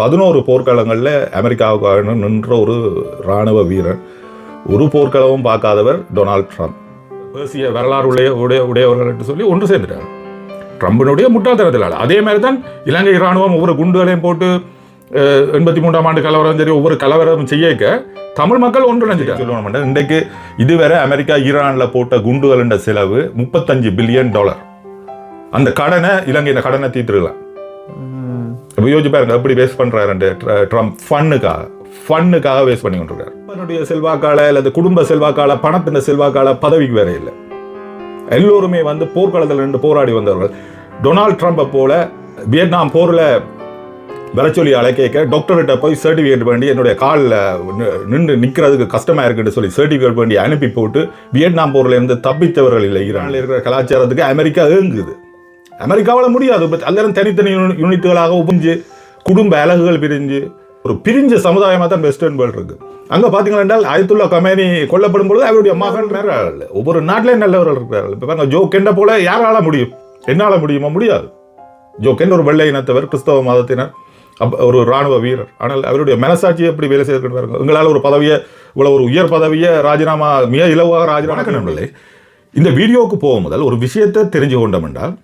11 போர்க்களங்களில் அமெரிக்காவுக்காக நின்ற ஒரு இராணுவ வீரர், ஒரு போர்க்களமும் பார்க்காதவர் டொனால்ட் ட்ரம்ப். பேசிய வரலாறு உடையவர்கள் என்று சொல்லி ஒன்று சேர்ந்துட்டார் ட்ரம்பினுடைய முட்டாள்தனத்தினால். அதே மாதிரி தான் இலங்கை இராணுவம் ஒவ்வொரு குண்டுகளையும் போட்டு 83ஆம் ஆண்டு கலவரம் சரி ஒவ்வொரு கலவரம் செய்யக்க தமிழ் மக்கள் ஒன்றிணைஞ்சிட்டாங்க. இன்றைக்கு இதுவரை அமெரிக்கா ஈரானில் போட்ட குண்டுகள் என்ற செலவு $35 பில்லியன். அந்த கடனை இலங்கை இந்த கடனை தீர்த்துருக்கலாம். யோசிச்சு பாருங்க எப்படி வேஸ்ட் பண்றாரு ட்ரம்ப். ஃபன்னுக்காக வேஸ்ட் பண்ணி கொண்டிருக்காரு. தன்னுடைய செல்வாக்கால அல்லது குடும்ப செல்வாக்கால பணத்தின் செல்வாக்கால பதவிக்கு வேற இல்லை. எல்லோருமே வந்து போர்க்களத்தில் நின்று போராடி வந்தவர்கள். டொனால்ட் ட்ரம்பை போல வியட்நாம் போர்ல வரச்சொல்லி அழைக்க டாக்டர்கிட்ட போய் சர்டிஃபிகேட் வேண்டி என்னுடைய காலில் நின்று நிற்கிறதுக்கு கஷ்டமா இருக்குன்னு சொல்லி சர்டிஃபிகேட் வேண்டி அனுப்பி போட்டு வியட்நாம் போர்ல இருந்து தப்பித்தவர்கள் இல்லை. ஈரானில் இருக்கிற கலாச்சாரத்துக்கு அமெரிக்கா ஏங்குது. அமெரிக்காவில் முடியாது. எல்லாரும் தனித்தனி யூனிட்டுகளாக உபிஞ்சு குடும்ப அலகுகள் பிரிஞ்சு ஒரு பிரிஞ்ச சமுதாயமாக தான் வெஸ்டர்ன் வேர்ல்டு இருக்கு. அங்கே பார்த்தீங்கன்னா அயத்துல்லா கமேனி கொல்லப்படும் பொழுது அவருடைய மகன் ஒவ்வொரு நாட்டிலேயும் நல்லவர்கள் இருக்கிறார்கள். இப்போ பாருங்க ஜோ கெண்டை போல யாரால முடியும்? என்னால் முடியுமா? முடியாது. ஜோ கெண்ட் ஒரு வெள்ளை இனத்தவர், கிறிஸ்தவ மதத்தினர், ஒரு இராணுவ வீரர். ஆனால் அவருடைய மனசாட்சியை எப்படி வேலை செய்திருக்கிறாங்க? உங்களால் ஒரு பதவியை இவ்வளோ ஒரு உயர் பதவியை ராஜினாமா மிக இலவாக ராஜினாமா பண்ணவில்லை. இந்த வீடியோவுக்கு போகும் முதல் ஒரு விஷயத்தை தெரிஞ்சு கொண்டோம் என்றால்,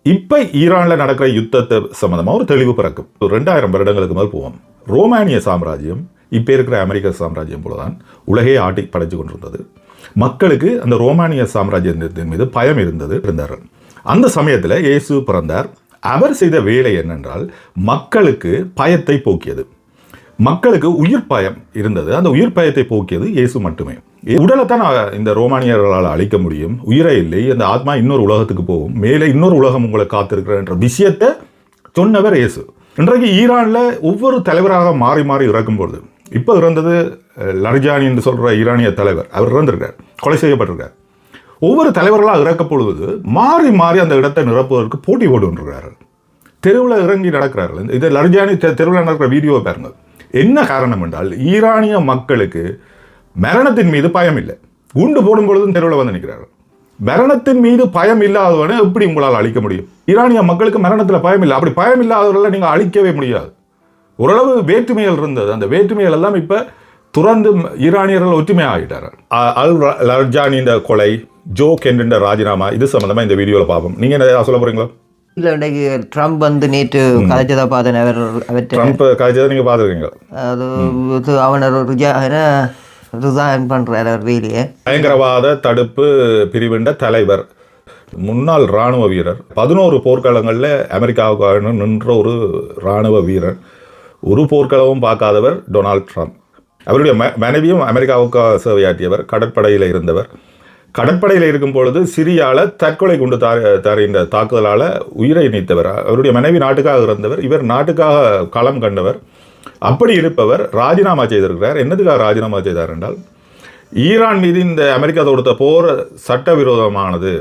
இப்போ ஈரானில் நடக்கிற யுத்தத்தை சம்பந்தமாக ஒரு தெளிவு பிறக்கும். 2000 வருடங்களுக்கு மேல் போவோம். ரோமானிய சாம்ராஜ்யம் இப்போ இருக்கிற அமெரிக்க சாம்ராஜ்யம் போலதான் உலகே ஆட்டி படைச்சு கொண்டிருந்தது. மக்களுக்கு அந்த ரோமானிய சாம்ராஜ்யத்தின் மீது பயம் இருந்தார்கள். அந்த சமயத்தில் இயேசு பிறந்தார். அவர் செய்த வேலை என்னென்றால் மக்களுக்கு பயத்தை போக்கியது. மக்களுக்கு உயிர் பயம் இருந்தது. அந்த உயிர் பயத்தை போக்கியது இயேசு மட்டுமே. உடலைத்தான் இந்த ரோமானியர்களால் அழிக்க முடியும். உயிரை இல்லை. அந்த ஆத்மா இன்னொரு உலகத்துக்கு போகும். மேலே இன்னொரு உலகம் உங்களை காத்திருக்கிற என்ற விஷயத்தை சொன்னவர் இயேசு. இன்றைக்கு ஈரானில் ஒவ்வொரு தலைவராக மாறி மாறி இறக்கும்பொழுது, இப்போ இறந்தது லரிஜானி என்று சொல்கிற ஈரானிய தலைவர், அவர் இறந்திருக்கார், கொலை செய்யப்பட்டிருக்கார். ஒவ்வொரு தலைவர்களாக இறக்கப்பொழுது மாறி மாறி அந்த இடத்தை நிரப்புவதற்கு போட்டி போட்டு கொண்டிருக்கிறார்கள். தெருவில் இறங்கி நடக்கிறார்கள். இது லரிஜானி தெருவில் நடக்கிற வீடியோவை பாருங்கள். என்ன காரணம் என்றால் ஈரானிய மக்களுக்கு மரணத்தின் மீது பயம் இல்லை. குண்டு போடும் பொழுதும் தெருவில் வந்து நிற்கிறார்கள். மரணத்தின் மீது பயம் இல்லாதவனை எப்படி உங்களால் அழிக்க முடியும்? ஈரானிய மக்களுக்கு மரணத்தில் பயம் இல்லை. அப்படி பயம் இல்லாதவர்களை நீங்கள் அழிக்கவே முடியாது. ஓரளவு வேற்றுமைகள் இருந்தது. அந்த வேற்றுமைகள் எல்லாம் இப்போ துறந்து ஈரானியர்கள் ஒற்றுமையாக ஆகிட்டார்கள். அல் லர்ஜானி இந்த கொலை, ஜோ கெண்ட் ராஜினாமா, இது சம்பந்தமாக இந்த வீடியோவில் பார்ப்போம். நீங்கள் என்ன சொல்ல போறீங்களா? இல்லை, இன்றைக்கு ட்ரம்ப் வந்து நேற்று கதைச்சதை பார்த்தேன். ட்ரம்ப் கதைச்சதை நீங்கள் பார்த்துருக்கீங்க? அது அவனர் ரிசைன் பண்ணுறாரு. அவர் வேலையை பயங்கரவாத தடுப்பு பிரிவின் தலைவர், முன்னாள் இராணுவ வீரர், 11 போர்க்களங்களில் அமெரிக்காவுக்காக நின்ற ஒரு இராணுவ வீரர், ஒரு போர்க்களமும் பார்க்காதவர் டொனால்ட் ட்ரம்ப். அவருடைய மனைவியும் அமெரிக்காவுக்காக சேவையாற்றியவர், கடற்படையில் இருந்தவர். கடற்படையில் இருக்கும் பொழுது சிரியாவில் தற்கொலை குண்டு தாரின்ற தாக்குதலால் உயிரை நீத்தவர். அவருடைய மனைவி நாட்டுக்காக இருந்தவர், இவர் நாட்டுக்காக களம் கண்டவர். அப்படி இருப்பவர் ராஜினாமா செய்திருக்கிறார். என்னதுக்காக ராஜினாமா செய்தார் என்றால், ஈரான் மீது இந்த அமெரிக்கா தொடுத்த போர் சட்டவிரோதமானது.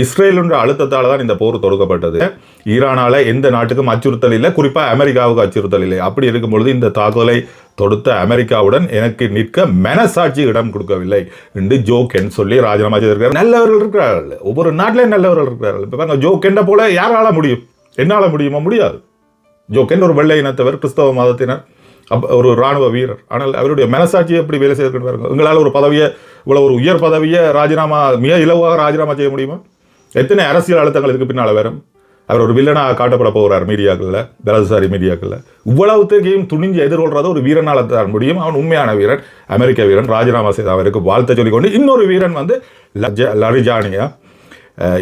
இஸ்ரேலுன்ற அழுத்தத்தால் தான் இந்த போர் தொடுக்கப்பட்டது. ஈரானால் எந்த நாட்டுக்கும் அச்சுறுத்தல் இல்லை, குறிப்பாக அமெரிக்காவுக்கு அச்சுறுத்தல் இல்லை. அப்படி இருக்கும்பொழுது இந்த தாக்குதலை தொடுத்த அமெரிக்காவுடன் எனக்கு நிற்க மனசாட்சி இடம் கொடுக்கவில்லை என்று ஜோ கெண்ட் சொல்லி ராஜினாமா செய்திருக்கிறார். நல்லவர்கள் இருக்கிறார்கள், ஒவ்வொரு நாட்டிலையும் நல்லவர்கள் இருக்கிறார்கள். இப்போ பாருங்க, ஜோ கெண்டை போல யாரால முடியும்? என்னால் முடியுமா? முடியாது. ஜோ கெண்ட் ஒரு வெள்ளை இனத்தவர், கிறிஸ்தவ மதத்தினர், ஒரு இராணுவ வீரர். ஆனால் அவருடைய மனசாட்சியை எப்படி வேலை செய்திருக்கிறார்கள்? உங்களால் ஒரு பதவியை இவ்வளோ ஒரு உயர் பதவியை ராஜினாமா மிக இலவாக ராஜினாமா செய்ய முடியுமா? எத்தனை அரசியல் அழுத்தங்கள் இதுக்கு பின்னால் வரும். அவர் ஒரு வில்லனாக காட்டப்பட போகிறார் மீடியாக்களில், வலதுசாரி மீடியாக்களில். இவ்வளவுத்தையும் துணிஞ்சு எதிர்கொள்றத ஒரு வீரனால் தான் முடியும். அவன் உண்மையான வீரன், அமெரிக்க வீரன். ராஜினாமா செய்த அவருக்கு வாழ்த்தை சொல்லிக்கொண்டு இன்னொரு வீரன் வந்து லரிஜானியா,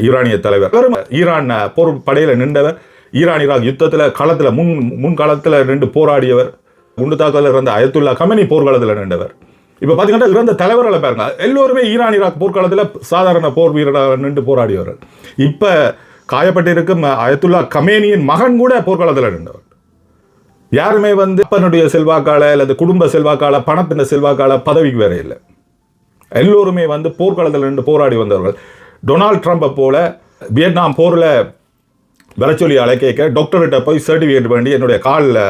ஈரானிய தலைவர். ஈரான் போர் படையில் நின்றவர், ஈரான் ஈராக் யுத்தத்தில் களத்தில் முன்காலத்தில் நின்று போராடியவர், குண்டு தாக்குதலில் இருந்த அயத்துல்லா கமேனி போர்க்காலத்தில் நின்றவர். இப்போ பார்த்தீங்கன்னா இறந்த தலைவர்களை பாருங்க, எல்லோருமே ஈரான் ஈராக் போர்க்காலத்தில் சாதாரண போர் வீரராக நின்று போராடியவர்கள். இப்போ காயப்பட்டிருக்கும் அயத்துல்லா கமேனியின் மகன் கூட போர்க்காலத்தில் நின்றவர். யாருமே வந்து அப்பனுடைய செல்வாக்கால அல்லது குடும்ப செல்வாக்கால பணத்தின் செல்வாக்கால பதவிக்கு வேற இல்லை. எல்லோருமே வந்து போர்க்காலத்தில் நின்று போராடி வந்தவர்கள். டொனால்ட் ட்ரம்பை போல வியட்நாம் போரில் வரச்சொல்லி அழைக்க டாக்டர்கிட்ட போய் சர்டிஃபிகேட் வேண்டி என்னுடைய காலில்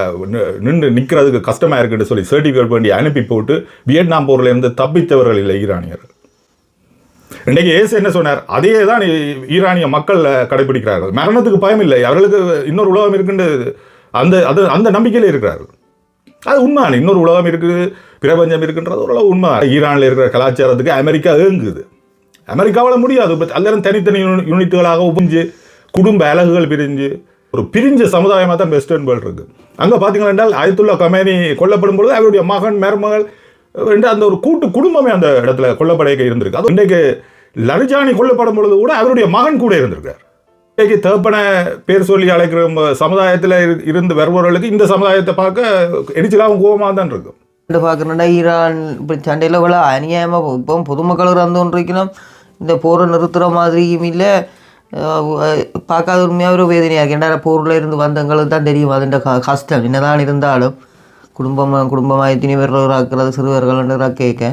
நின்று நிற்கிறதுக்கு கஷ்டமாக இருக்குன்னு சொல்லி சர்டிஃபிகேட் வேண்டி அனுப்பி போட்டு வியட்நாம் போரில் இருந்து தப்பித்தவர்கள் இல்லை ஈரானியர்கள். இன்றைக்கு ஏசு என்ன சொன்னார்? அதே தான் ஈரானிய மக்கள் கடைபிடிக்கிறார்கள். மரணத்துக்கு பயம் இல்லை, அவர்களுக்கு இன்னொரு உலகம் இருக்குன்னு அந்த நம்பிக்கையில் இருக்கிறார்கள். அது உண்மையான இன்னொரு உலகம் இருக்குது, பிரபஞ்சம் இருக்குன்றது ஓரளவு உண்மை. ஈரானில் இருக்கிற கலாச்சாரத்துக்கு அமெரிக்கா ஏங்குது. அமெரிக்காவில் முடியாது. எல்லாரும் தனித்தனி யூனிட்டுகளாக பிரிஞ்சு, குடும்ப அலகுகள் பிரிஞ்சு, ஒரு பிரிஞ்ச சமுதாயமாக தான் வெஸ்டர்ன் வேர்ல்டு இருக்குது. அங்கே பார்த்தீங்கன்னா என்றால் அயத்துல்லா கமேனி கொல்லப்படும் பொழுது அவருடைய மகன் மருமகள் என்று அந்த ஒரு கூட்டு குடும்பமே அந்த இடத்துல கொல்லப்படைக்க இருந்திருக்கு. அது இன்றைக்கு லரிஜானி கொல்லப்படும் பொழுது கூட அவருடைய மகன் கூட இருந்திருக்கார். இன்றைக்கு தேப்பனை பேர் சொல்லி அழைக்கிற சமுதாயத்தில் இருந்து வருபவர்களுக்கு இந்த சமுதாயத்தை பார்க்க எரிச்சலாகவும் கோபமாக தான் இருக்கும். பார்க்கணுன்னா ஈரான் இப்படி சண்டையில் இவ்வளோ அநியாயமாக இப்போ பொதுமக்கள் இறந்துകൊണ്ടിരിக்கணும். இந்த போரை நிறுத்துகிற மாதிரியும் இல்லை, பார்க்காத உண்மையாக ஒரு வேதனையாக இருக்கு. ஏன்னா போரில் இருந்து வந்தவங்களுக்கு தான் தெரியும் அதுன்ற கஷ்டம். என்னதான் இருந்தாலும் குடும்பமாக எத்தனை பேர் ஆக்குறது சிறுவர்கள் கேட்க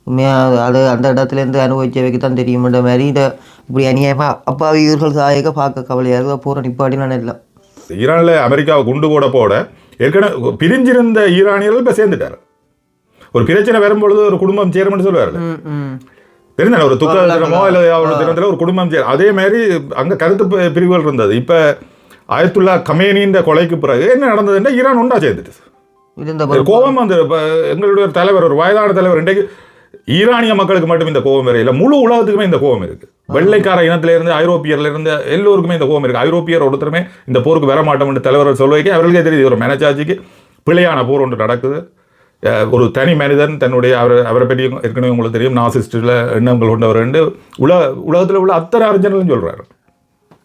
உண்மையாக அது அந்த இடத்துலேருந்து அனுபவிச்சவைக்கு தான் தெரியும்ன்ற மாதிரி இதை இப்படி அநியாயமாக அப்பாவி இவர்கள் சாயக பார்க்க கவலையாக இருக்குது. போகிற நிப்பாட்டினான இல்லை. ஈரானில் அமெரிக்காவை குண்டு போட ஏற்கனவே பிரிஞ்சிருந்த ஈரானியர்கள் இப்போ சேர்ந்துட்டார். ஒரு பிரச்சனை வரும்பொழுது ஒரு குடும்பம் சேரும்னு சொல்லுவார். தெரிஞ்சான ஒரு துக்க தினமோ இல்லை தினத்தில் ஒரு குடும்பம் சேரும். அதே மாதிரி அங்கே கருத்து பிரிவுகள் இருந்தது. இப்போ அயத்துல்லா கமேனின்ற கொலைக்கு பிறகு என்ன நடந்ததுன்னா ஈரான் ஒன்றா சேர்ந்துட்டு கோபம் அந்த எங்களுடைய தலைவர் ஒரு வயதான தலைவர் இன்றைக்கு ஈரானிய மக்களுக்கு மட்டும் இந்த கோபம் வேறு இல்லை, முழு உலகத்துக்குமே இந்த கோபம் இருக்கு. வெள்ளைக்கார இனத்திலிருந்து ஐரோப்பியர்ல இருந்து எல்லோருக்குமே இந்த கோபம் இருக்கு. ஐரோப்பியர் ஒருத்தருமே இந்த போருக்கு வர மாட்டோம் என்று தலைவர்கள் சொல்லுவைக்கு அவர்களுக்கே தெரியுது ஒரு மனச்சாட்சிக்கு பிழையான போர் ஒன்று நடக்குது. ஒரு தனி மனிதன் தன்னுடைய அவரை பற்றி ஏற்கனவே உங்களுக்கு தெரியும், நாசிஸ்டில் எண்ணங்கள் கொண்டவர் என்று உலகத்தில் உள்ள அத்தனை அறிஞர்களும் சொல்றாரு.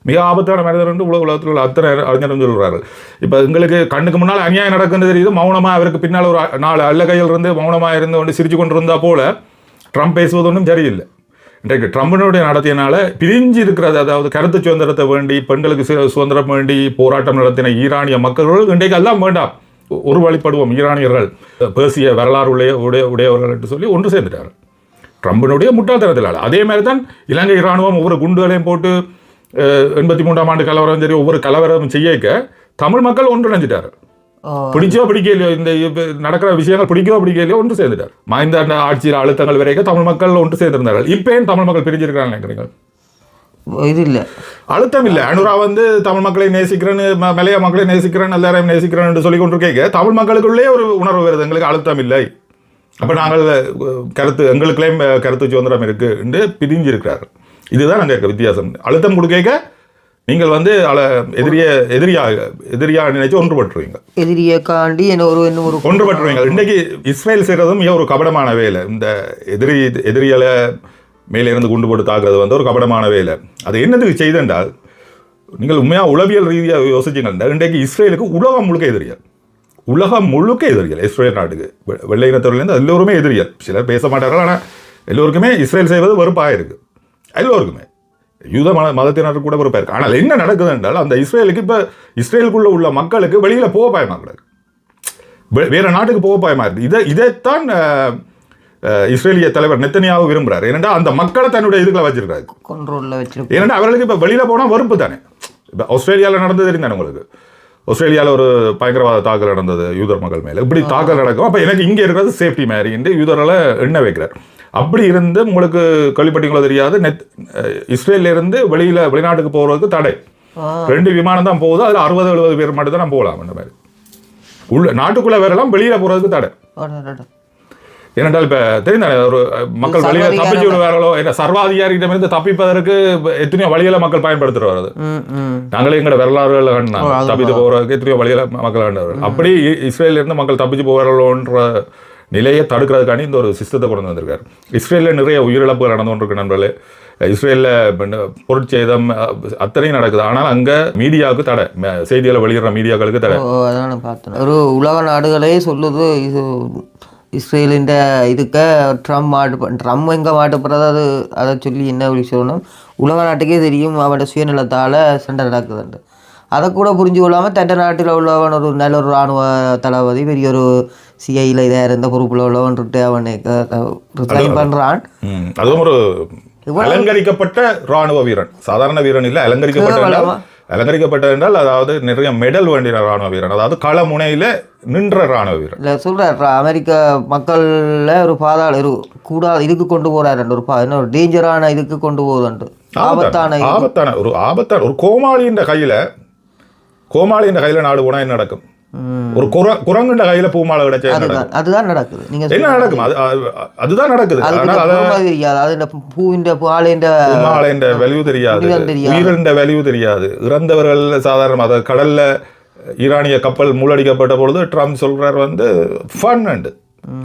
மிக ஆபத்தான மனிதர் என்று உலகத்தில் உள்ள அத்தனை அறிஞரும் சொல்கிறாரு. இப்போ எங்களுக்கு கண்ணுக்கு முன்னால் அநியாயம் நடக்குன்னு தெரியுது, மௌனமாக அவருக்கு பின்னால் ஒரு 4 அல்ல கையில் இருந்து மௌனமாக இருந்து கொண்டு சிரிச்சு கொண்டு இருந்தா போல ட்ரம்ப் பேசுவது ஒன்றும் சரியில்லை. இன்றைக்கு ட்ரம்பினுடைய நடத்தியனால பிரிஞ்சு இருக்கிறது, அதாவது கருத்து சுதந்திரத்தை வேண்டி பெண்களுக்கு சுதந்திரம் வேண்டி போராட்டம் நடத்தின ஈரானிய மக்கள் இன்றைக்கு எல்லாம் வேண்டாம், ஒரு வழிபடுவோம் ஈரானியர்கள் பேசிய வரலாறு உடையவர்கள் என்று சொல்லி ஒன்று சேர்ந்துட்டார் ட்ரம்பினுடைய முட்டாள்தனத்தினால். அதே மாதிரி தான் இலங்கை இராணுவம் ஒவ்வொரு குண்டுகளையும் போட்டு 83ஆம் ஆண்டு கலவரம் சரி ஒவ்வொரு கலவரம் செய்யக்க தமிழ் மக்கள் ஒன்றிணைஞ்சிட்டார். பிடிச்சோ பிடிக்கலையோ இந்த நடக்கிற விஷயங்கள் பிடிக்கோ பிடிக்கலையோ ஒன்று சேர்ந்துட்டார். மஹிந்த ஆட்சியில் அழுத்தங்கள் வரைக்கும் தமிழ் மக்கள் ஒன்று சேர்ந்திருந்தார்கள். இப்போ ஏன் தமிழ் மக்கள் பிரிஞ்சிருக்கிறாங்க நினைக்கிறீங்க? இது இல்லை, அழுத்தம் இல்லை. அனுரா வந்து தமிழ் மக்களை நேசிக்கிறேன்னு, மலைய மக்களை நேசிக்கிறேன்னு, எல்லாரையும் நேசிக்கிறேன்னு சொல்லி கொண்டு கேட்க தமிழ் மக்களுக்குள்ளே ஒரு உணர்வு வருது, எங்களுக்கு அழுத்தம் இல்லை, அப்போ நாங்கள் எங்களுக்குள்ளேயும் கருத்து சுதந்திரம் இருக்கு என்று பிரிஞ்சிருக்கிறார். இதுதான் அங்கே இருக்க வித்தியாசம். அழுத்தம் கொடுக்க நீங்கள் வந்து எதிரியா நினைச்சு ஒன்றுபட்டுருவீங்க, எதிரியை காண்டி ஒன்றுபட்டுருவீங்க. இன்றைக்கு இஸ்ரேல் செய்கிறதும் மிக ஒரு கபடமான வேலை. இந்த எதிரிகளை மேலே இருந்து குண்டு போட்டு தாக்குறது வந்து ஒரு கபடமான வேலை. அது என்னதுக்கு செய்தென்றால், நீங்கள் உண்மையாக உளவியல் ரீதியாக யோசிச்சிங்கன்னா இன்றைக்கு இஸ்ரேலுக்கு உலகம் முழுக்க எதிரிகள், உலகம் முழுக்க எதிரிகள். இஸ்ரேல் நாட்டுக்கு வெள்ளை இனத்தவர்களேருந்து எல்லோருமே எதிரிகள். சிலர் பேச மாட்டார்கள், ஆனால் எல்லோருக்குமே இஸ்ரேல் செய்வது வெறுப்பாக இருக்குது. எல்லோருக்குமே யூத மதத்தினருக்கு கூட வெறுப்பாக இருக்குது. ஆனால் என்ன நடக்குது என்றால், அந்த இஸ்ரேலுக்கு இப்போ இஸ்ரேலுக்குள்ளே உள்ள மக்களுக்கு வெளியில் போக பயமாக கிடக்கு, வேறு நாட்டுக்கு போக பயமாக இருக்குது. இதைத்தான் இஸ்ரேலிய தலைவர் நெத்தனியாவு விரும்புகிறார். ஏனென்றால் அந்த மக்களை தன்னுடைய இதுக்குள்ள வச்சிருக்காரு, கண்ட்ரோலில் வச்சிருக்காரு. ஏனென்றால் அவர்களுக்கு இப்போ வெளியில் போனால் வெறுப்பு தானே. இப்போ ஆஸ்திரேலியாவில் நடந்தது தெரிந்தானே உங்களுக்கு, ஆஸ்திரேலியாவில் ஒரு பயங்கரவாத தாக்கல் நடந்தது யூதர் மக்கள் மேலே. இப்படி தாக்கல் நடக்கும், அப்போ எனக்கு இங்கே இருக்கிறது சேஃப்டி மாதிரி என்று யூதர்களை எண்ண வைக்கிறார். அப்படி இருந்து உங்களுக்கு கேள்விப்பட்டீங்களோ தெரியாது, இஸ்ரேல்ல இருந்து வெளிநாட்டுக்கு போகிறதுக்கு தடை. 2 விமானம் தான் போகுது, அதில் 60-70 பேர் மட்டும் தான் நம்ம போகலாம். அந்த மாதிரி நாட்டுக்குள்ளே வரலாம், வெளியில் போகிறதுக்கு தடை. ஏனென்றால் இப்போ தெரிந்தானே ஒரு மக்கள் வெளியில் தப்பிச்சு விடுவார்களோ, என்ன சர்வாதிகாரியிடமிருந்து தப்பிப்பதற்கு எத்தனையோ வழிகளை மக்கள் பயன்படுத்துகிட்டு வர்றது. நாங்களே எங்களோட வரலாறுகளை கண்டாங்க, தப்பித்து போகிறதுக்கு எத்தனையோ வழிகளை மக்கள் கண்டவர்கள். அப்படி இஸ்ரேலிருந்து மக்கள் தப்பிச்சு போவார்களோன்ற நிலையை தடுக்கிறதுக்காண்டி இந்த ஒரு சிஸ்டத்தை கொண்டு வந்திருக்காரு. இஸ்ரேலில் நிறைய உயிரிழப்புகள் நடந்து கொண்டிருக்கு நண்பர்களே. இஸ்ரேலில் பொருட்சேதம் அத்தனையும் நடக்குது, ஆனால் அங்கே மீடியாவுக்கு தடை, செய்திகளை வெளியிடுற மீடியாக்களுக்கு தடை. அதான் பார்த்தேன், ஒரு உலக நாடுகளே சொல்லுது இது இஸ்ரேலின் இதுக்கு ட்ரம் எங்கே மாட்டுப்படுறது, அதை சொல்லி என்ன அப்படி சொல்லணும், உலக நாட்டுக்கே தெரியும் அவனோட சுயநலத்தால் சண்டை நடக்குதுண்டு. அதை கூட புரிஞ்சு கொள்ளாமல் தண்ட நாட்டில் உள்ளவன் ஒரு நல்ல ஒரு இராணுவ தளபதி, பெரிய ஒரு சிஐயில் இதாக இருந்த பொறுப்பில் உள்ளவன்ட்டு அவனை ரிசைன் பண்ணுறான். அதுவும் ஒரு அலங்கரிக்கப்பட்ட இராணுவ வீரன், சாதாரண வீரன் இல்லை, அலங்கரிக்கப்பட்ட என்றால் அதாவது நிறைய மெடல் வேண்டிய இராணுவ வீரன், அதாவது களமுனையில் நின்ற இராணுவ வீரன். இல்லை சொல்கிறார், அமெரிக்க மக்களில் ஒரு பாதாள கூடாது இதுக்கு கொண்டு போகிறாரு, ஒரு டேஞ்சரான இதுக்கு கொண்டு போகுதுன்ட்டு, ஆபத்தான ஒரு கோமாளின்ற கையில் கோமாளியின் கையில் நாடு போனால் என்ன நடக்கும்? ஒரு குரங்குண்ட கையில பூமாலை கிடைச்சா அதுதான் நடக்குது. நீங்க என்ன நடக்கும்? அதுதான் நடக்குது. பூமாலைன்ற வேல்யூ தெரியாது, உயிரிழந்த வேல்யூ தெரியாது. இறந்தவர்கள் சாதாரண அதை கடல்ல ஈரானிய கப்பல் மூழ்கடிக்கப்பட்ட பொழுது ட்ரம்ப் சொல்றார் வந்து ஃபன் அண்டு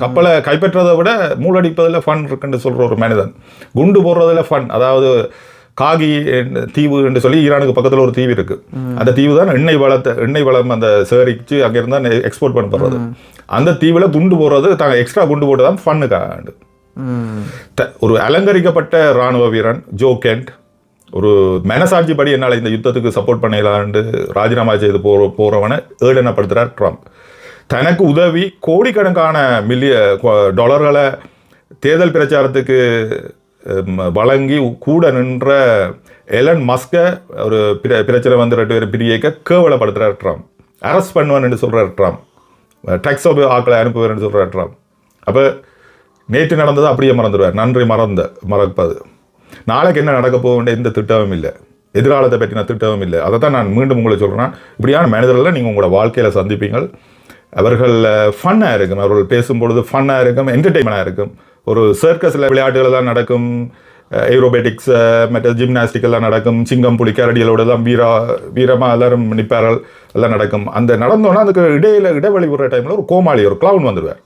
கப்பலை கைப்பற்றதை விட மூழ்கடிப்பதில் ஃபன் இருக்குன்னு சொல்ற ஒரு மனிதன். குண்டு போடுறதுல ஃபன், அதாவது காகி தீவு என்று சொல்லி ஈரானுக்கு பக்கத்தில் ஒரு தீவு இருக்கு. அந்த தீவு தான் எண்ணெய் வளம் அந்த சேகரிச்சு அங்கிருந்து தான் எக்ஸ்போர்ட் பண்ணப்படுறது. அந்த தீவுல குண்டு போடுறது தாங்க எக்ஸ்ட்ரா குண்டு போட்டு தான் ஃபன்னுக்காண்டு. ஒரு அலங்கரிக்கப்பட்ட இராணுவ வீரன் ஜோ கென்ட் ஒரு மனசாட்சி படி என்னால் இந்த யுத்தத்துக்கு சப்போர்ட் பண்ணலான்னு ராஜினாமா செய்து போறவனை ஏளனப்படுத்துறார் ட்ரம்ப். தனக்கு உதவி கோடிக்கணக்கான டாலர்களை தேர்தல் பிரச்சாரத்துக்கு வழங்கி கூட நின்ற எலன் மஸ்கை ஒரு பிரச்சனை வந்து 2 பேர் பிரியக்க கேவலப்படுத்துறார் ட்ரம்ப். அரெஸ்ட் பண்ணுவேன் என்று சொல்றார் ட்ரம்ப். டெக்ஸோ ஆக்களை அனுப்புவேன் என்று சொல்றார் ட்ரம்ப். அப்போ நேற்று நடந்தது அப்படியே மறந்துடுவார். நன்றி மறப்பது. நாளைக்கு என்ன நடக்க போக வேண்டிய எந்த திட்டமும் இல்லை, எதிர்காலத்தை பற்றின திட்டமும் இல்லை. அதை தான் நான் மீண்டும் உங்களை சொல்கிறேன். இப்படியான மனிதர்களை நீங்கள் உங்களோட வாழ்க்கையில் சந்திப்பீங்கள். அவர்கள் ஃபன்னாக இருக்கும், அவர்கள் பேசும்பொழுது ஃபன்னாக இருக்கும், என்டர்டெயின்மெண்டாக இருக்கும். ஒரு சர்க்கஸில் விளையாட்டுகள் தான் நடக்கும், ஏரோபேட்டிக்ஸ் மற்ற ஜிம்னாஸ்டிக் எல்லாம் நடக்கும், சிங்கம் புலி கரடிகளோடு தான் வீரமாக எல்லாரும் நிற்பார்கள் எல்லாம் நடக்கும். அந்த நடந்தோன்னா அதுக்கு இடைவெளி விடுற டைமில் ஒரு கோமாளி ஒரு க்ளவுன் வந்துடுவார்.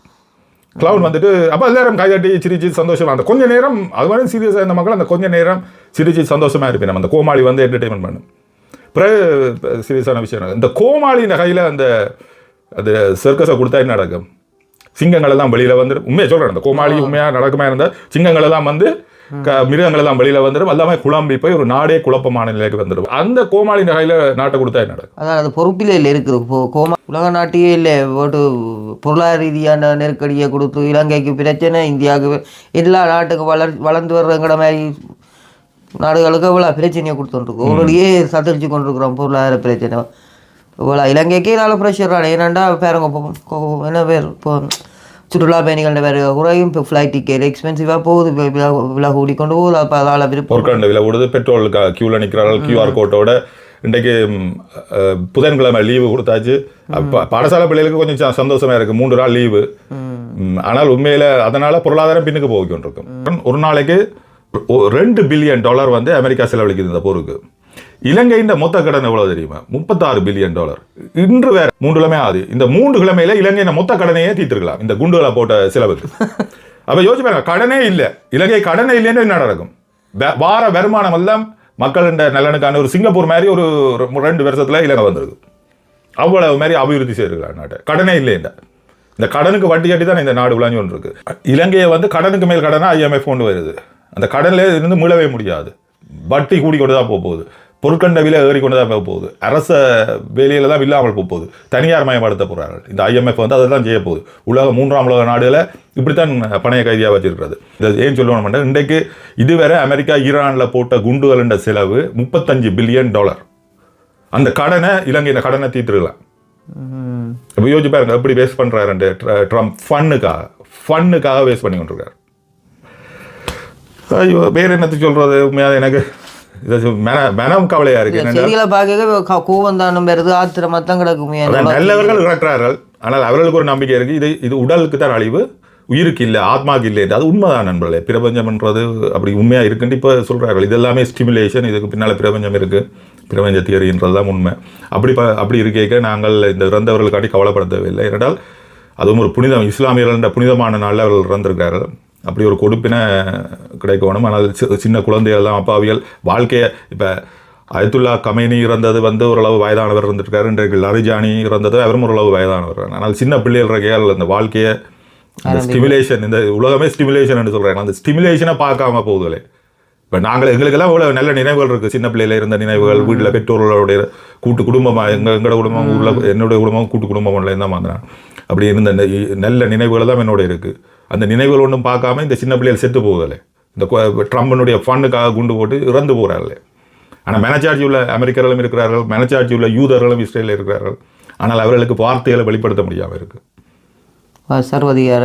க்ளவுன் வந்துட்டு அப்போ எல்லாரும் கைதட்டி சிரிச்சு சந்தோஷமாக அந்த கொஞ்சம் நேரம் அது மாதிரி சீரியஸாக இருந்த மக்கள் அந்த கொஞ்சம் நேரம் சிரிச்சு சந்தோஷமாக இருப்பேன். நம்ம அந்த கோமாளி வந்து என்டர்டெயின்மெண்ட் பண்ணும். பிறகு சீரியஸான விஷயம் இந்த கோமாளியின் கையில் அந்த சர்க்கஸை கொடுத்தா என்ன நடக்கும்? சிங்கங்கள் எல்லாம் வெளியில வந்துடும். உண்மையை சொல்றேன், அந்த கோமாளி உண்மையாக நடக்குமா இருந்தால் சிங்கங்கள் எல்லாம் வந்து மிருகங்கள் எல்லாம் வெளியில வந்துடும். எல்லாமே குழம்பி போய் ஒரு நாடே குழப்பமான நிலைக்கு வந்துடும். அந்த கோமாளி கையில நாட்டை கொடுத்தா என்ன நடக்கும்? அதான் அது பொறுப்பில் இல்லை இருக்குது. உலக நாட்டையே இல்லை போட்டு பொருளாதார ரீதியான நெருக்கடியை கொடுத்து இலங்கைக்கு பிரச்சனை, இந்தியாவுக்கு எல்லா நாட்டுக்கும் வளர்ந்து வர்றங்கிற மாதிரி நாடுகளுக்கு இவ்வளோ பிரச்சனையை கொடுத்துருக்கோம். ஒருவரையே சத்தரிச்சு கொண்டிருக்கிறோம் பொருளாதார பிரச்சனை. இவ்வளோ இலங்கைக்கே நல்ல ப்ரெஷர் தான். ஏன்னாண்டா பேருங்க என்ன பேர் இப்போ சுற்றுலா பயணிகள் வேறு குறையும். இப்போ ஃப்ளைட் டிக்கெட் எக்ஸ்பென்சிவாக போகுது, விலை கூடிக்கொண்டு போகுது. அப்போ அதால் பொருட்கள் விலை கூடுது. பெட்ரோல் கியூவில் நிற்கிறார்கள். கியூஆர் கோட்டோட இன்றைக்கு புதன்கிழமை லீவு கொடுத்தாச்சு. பாடசாலை பிள்ளைகளுக்கு கொஞ்சம் சந்தோஷமா இருக்கு, 3 நாள் லீவு. ஆனால் உண்மையில அதனால பொருளாதாரம் பின்னுக்கு போய் கொண்டிருக்கும். ஒரு நாளைக்கு $2 பில்லியன் வந்து அமெரிக்கா செலவழிக்குது இந்த போருக்கு. இலங்கையின் மொத்த கடன் எவ்வளவு தெரியுமா? $36 பில்லியன். இன்று வேற 3 கிழமை ஆகுது. இந்த 3 கிழமையில இலங்கையின் மொத்த கடனையே தீர்த்துருக்கலாம் இந்த குண்டுகளை போட்ட செலவுக்கு. அப்ப யோசிச்சு பாருங்க, கடனே இல்லை, இலங்கை கடனே இல்லைன்னு என்ன நடக்கும்? வார வருமானம் எல்லாம் மக்களின் நலனுக்கான ஒரு சிங்கப்பூர் மாதிரி ஒரு 2 வருஷத்துல இலங்கை வந்திருக்கு. அவ்வளவு மாதிரி அபிவிருத்தி செய்திருக்கலாம் நாட்டை. கடனே இல்லைண்டா. இந்த கடனுக்கு வட்டி கட்டி தான் இந்த நாடு விளைஞ்சு கொண்டு இருக்கு. இலங்கையை வந்து கடனுக்கு மேல் கடனா IMF கொண்டு வருது. அந்த கடன்ல இருந்து மீளவே முடியாது. வட்டி கூடிக்கொண்டு தான் போகுது. பொருட்கண்ட விலை ஏறிக்கொண்டு தான் போகுது. அரச வேலையில தான் இல்லாமல் போகுது. தனியார் மயப்படுத்த போகிறார்கள். இந்த IMF வந்து அதை தான் செய்ய போகுது. 3ஆம் உலக நாடுகளை இப்படித்தான் பணைய கைதியாக வச்சிருக்கிறது. இதை ஏன் சொல்லணும், இன்றைக்கு இதுவரை அமெரிக்கா ஈரானில் போட்ட குண்டுகள் செலவு $35 பில்லியன். அந்த கடனை இலங்கையின் கடனை தீர்த்துருக்கலாம். இப்போ யோசிச்சு பாருங்க எப்படி வேஸ்ட் பண்றாரு ட்ரம்ப். ஃபன்னுக்காக வேஸ்ட் பண்ணி கொண்டிருக்காரு. ஐயோ, வேற என்னத்துக்கு சொல்றது? உண்மையாக எனக்கு மனம் கவலையா இருக்கு. நல்லவர்கள் இறக்கிறார்கள், ஆனால் அவர்களுக்கு ஒரு நம்பிக்கை இருக்கு. இது உடலுக்கு தான் அழிவு, உயிருக்கு இல்லை, ஆத்மாவுக்கு இல்லை. அது உண்மைதான் நண்பர்களே. பிரபஞ்சம்ன்றது அப்படி உண்மையா இருக்குன்னு இப்போ சொல்றார்கள். இது எல்லாமே ஸ்டிமுலேஷன். இதுக்கு பின்னால பிரபஞ்சம் இருக்கு, பிரபஞ்ச தியரின்றதுதான் உண்மை. அப்படி இருக்க நாங்கள் இந்த இறந்தவர்களுக்காட்டி கவலைப்பட தேவையில்லை. ஏனென்றால் அதுவும் ஒரு புனிதம், இஸ்லாமியர்கள் புனிதமான நாளில் அவர்கள் இறந்திருக்கிறார்கள். அப்படி ஒரு கொடுப்பினை கிடைக்கணும். ஆனால் சின்ன குழந்தைகள் தான் அப்பாவிகள் வாழ்க்கையை. இப்போ அயத்துல்லா கமேனி இறந்தது வந்து ஓரளவு வயதானவர் இருந்திருக்காரு. இன்றைக்கு லரிஜானி இறந்தது அவரும் ஓரளவு வயதானவர். ஆனால் சின்ன பிள்ளைகள் இருக்கையால் அந்த வாழ்க்கையை ஸ்டிமுலேஷன், இந்த உலகமே ஸ்டிமுலேஷன் என்று சொல்கிறாங்க. அந்த ஸ்டிமுலேஷனை பார்க்காம போகுதுலே. இப்போ எங்களுக்கெல்லாம் இவ்வளோ நல்ல நினைவுகள் இருக்குது. சின்ன பிள்ளையில இருந்த நினைவுகள், வீட்டில் பெற்றோர்களுடைய கூட்டு குடும்பமாக, எங்களோட குடும்பம் ஊரில் என்னுடைய குடும்பம் கூட்டு குடும்பம் ஒன்றில் தான் வந்தேன். அப்படி இருந்த நல்ல நினைவுகள் தான் என்னோட இருக்குது. அந்த நினைவுகள் ஒன்றும் பார்க்காம இந்த சின்ன பிள்ளைகள் செத்து போகுதில்லை. இந்த ட்ரம்பனுடைய ஃபண்டுக்காக குண்டு போட்டு இறந்து போகிறார்களே. ஆனால் மனச்சாட்சி உள்ள அமெரிக்கர்களும் இருக்கிறார்கள், மனச்சாட்சி உள்ள யூதர்களும் இஸ்ரேலில் இருக்கிறார்கள். ஆனால் அவர்களுக்கு வார்த்தைகளை வெளிப்படுத்த முடியாமல் இருக்குது. சர்வாதிகார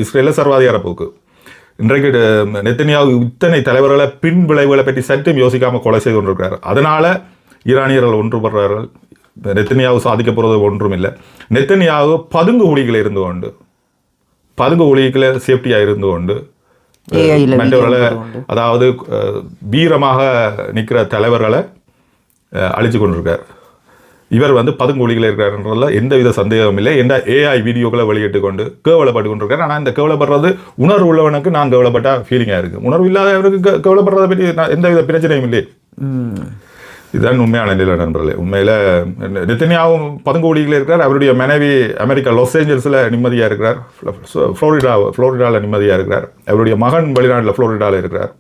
இஸ்ரேலில் சர்வாதிகார போக்கு. இன்றைக்கு நெத்தனியாவு இத்தனை தலைவர்களை பின் விளைவுகளை பற்றி சற்றும் யோசிக்காமல் கொலை செய்து கொண்டிருக்கிறார். அதனால ஈரானியர்கள் ஒன்றுபடுறார்கள். நெத்தனியாவு சாதிக்க போகிறது ஒன்றும் இல்லை. நெத்தனியாவு பதுங்கு ஒளிகளை இருந்து கொண்டு சேஃப்டியாக இருந்து கொண்டு மற்றவர்களை, அதாவது வீரமாக நிற்கிற தலைவர்களை அழிச்சு கொண்டிருக்கார். இவர் பதுங்கொழிகள் இருக்கிறார்ன்றதுல எந்தவித சந்தேகமும் இல்லை. எந்த ஏஐ வீடியோக்களை வெளியிட்டு கொண்டு கேவலப்பட்டு கொண்டிருக்காரு. ஆனால் இந்த கேவலப்படுறது உணர்வு உள்ளவனுக்கு நான் கேவலப்பட்ட ஃபீலிங்காக இருக்குது. உணர்வு இல்லாதவருக்கு கேவலப்படுறதை பற்றி எந்தவித பிரச்சனையும் இல்லை. இதுதான் உண்மையான நிலை நண்பர்களே. உண்மையில் நெத்தனியாவும் பதுங்கொழிகள் இருக்கிறார். அவருடைய மனைவி அமெரிக்கா லாஸ் ஏஞ்சல்ஸில் நிம்மதியாக இருக்கிறார். ஃப்ளோரிடாவில் நிம்மதியாக இருக்கிறார். அவருடைய மகன் வெளிநாட்டில் ஃப்ளோரிடாவில் இருக்கிறார்.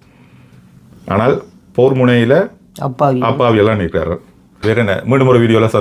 ஆனால் போர் முனையில் அப்பாவி எல்லாம் நிற்கிறார்கள். வேற என்ன, மீண்டும் ஒரு வீடியோவில்